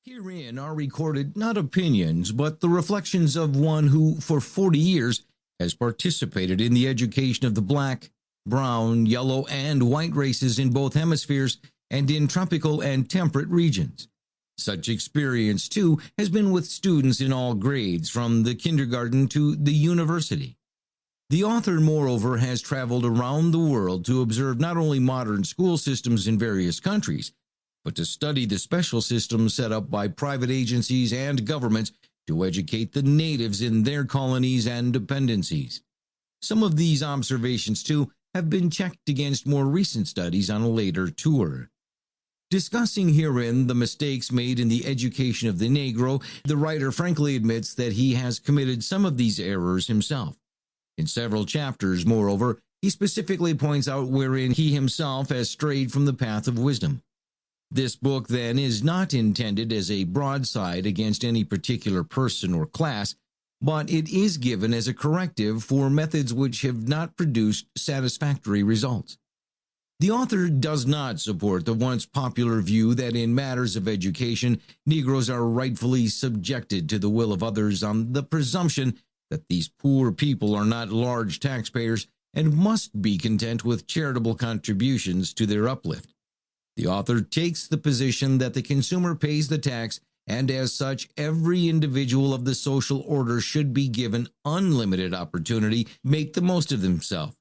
Herein are recorded not opinions, but the reflections of one who, for 40 years, has participated in the education of the black, brown, yellow, and white races in both hemispheres and in tropical and temperate regions. Such experience, too, has been with students in all grades, from the kindergarten to the university. The author, moreover, has traveled around the world to observe not only modern school systems in various countries, but to study the special systems set up by private agencies and governments to educate the natives in their colonies and dependencies. Some of these observations, too, have been checked against more recent studies on a later tour. Discussing herein the mistakes made in the education of the Negro, the writer frankly admits that he has committed some of these errors himself. In several chapters, moreover, he specifically points out wherein he himself has strayed from the path of wisdom. This book, then, is not intended as a broadside against any particular person or class, but it is given as a corrective for methods which have not produced satisfactory results. The author does not support the once popular view that in matters of education, Negroes are rightfully subjected to the will of others on the presumption that these poor people are not large taxpayers and must be content with charitable contributions to their uplift. The author takes the position that the consumer pays the tax, and as such, every individual of the social order should be given unlimited opportunity to make the most of himself.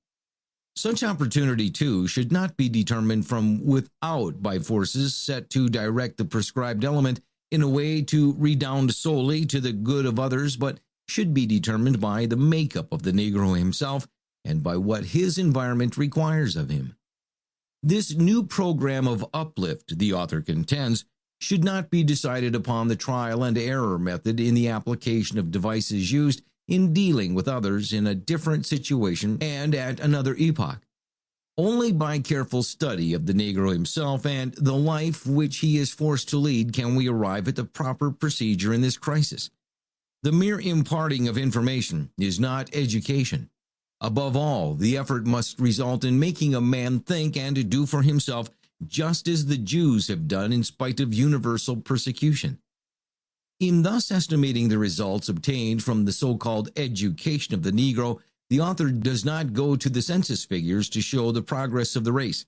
Such opportunity, too, should not be determined from without by forces set to direct the prescribed element in a way to redound solely to the good of others, but should be determined by the makeup of the Negro himself and by what his environment requires of him. This new program of uplift, the author contends, should not be decided upon the trial and error method in the application of devices used in dealing with others in a different situation and at another epoch. Only by careful study of the Negro himself and the life which he is forced to lead can we arrive at the proper procedure in this crisis. The mere imparting of information is not education. Above all, the effort must result in making a man think and do for himself, just as the Jews have done in spite of universal persecution. In thus estimating the results obtained from the so-called education of the Negro, the author does not go to the census figures to show the progress of the race.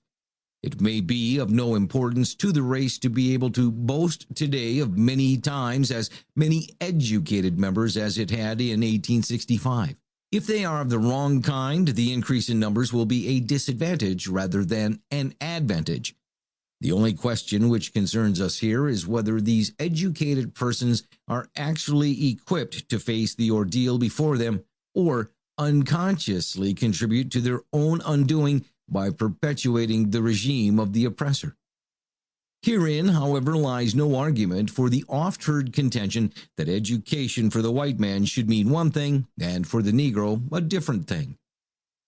It may be of no importance to the race to be able to boast today of many times as many educated members as it had in 1865. If they are of the wrong kind, the increase in numbers will be a disadvantage rather than an advantage. The only question which concerns us here is whether these educated persons are actually equipped to face the ordeal before them or unconsciously contribute to their own undoing by perpetuating the regime of the oppressor. Herein, however, lies no argument for the oft-heard contention that education for the white man should mean one thing and for the Negro a different thing.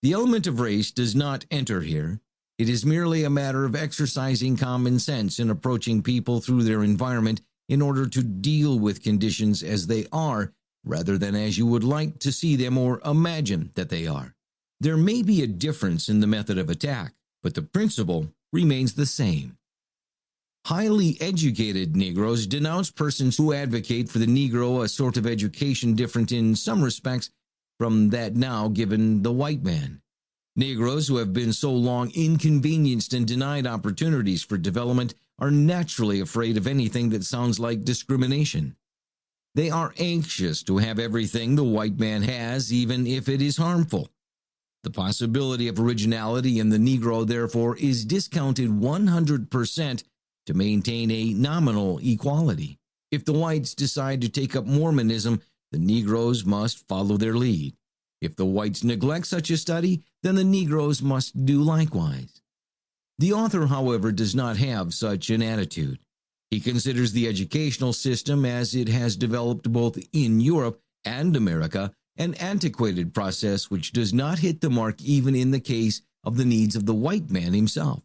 The element of race does not enter here. It is merely a matter of exercising common sense in approaching people through their environment in order to deal with conditions as they are, rather than as you would like to see them or imagine that they are. There may be a difference in the method of attack, but the principle remains the same. Highly educated Negroes denounce persons who advocate for the Negro a sort of education different in some respects from that now given the white man. Negroes who have been so long inconvenienced and denied opportunities for development are naturally afraid of anything that sounds like discrimination. They are anxious to have everything the white man has, even if it is harmful. The possibility of originality in the Negro, therefore, is discounted 100% to maintain a nominal equality. If the whites decide to take up Mormonism, the Negroes must follow their lead. If the whites neglect such a study, then the Negroes must do likewise. The author, however, does not have such an attitude. He considers the educational system as it has developed both in Europe and America an antiquated process which does not hit the mark even in the case of the needs of the white man himself.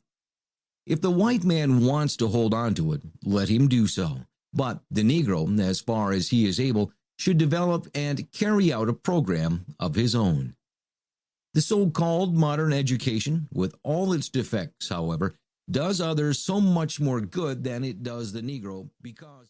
If the white man wants to hold on to it, let him do so. But the Negro, as far as he is able, should develop and carry out a program of his own. The so-called modern education, with all its defects, however, does others so much more good than it does the Negro because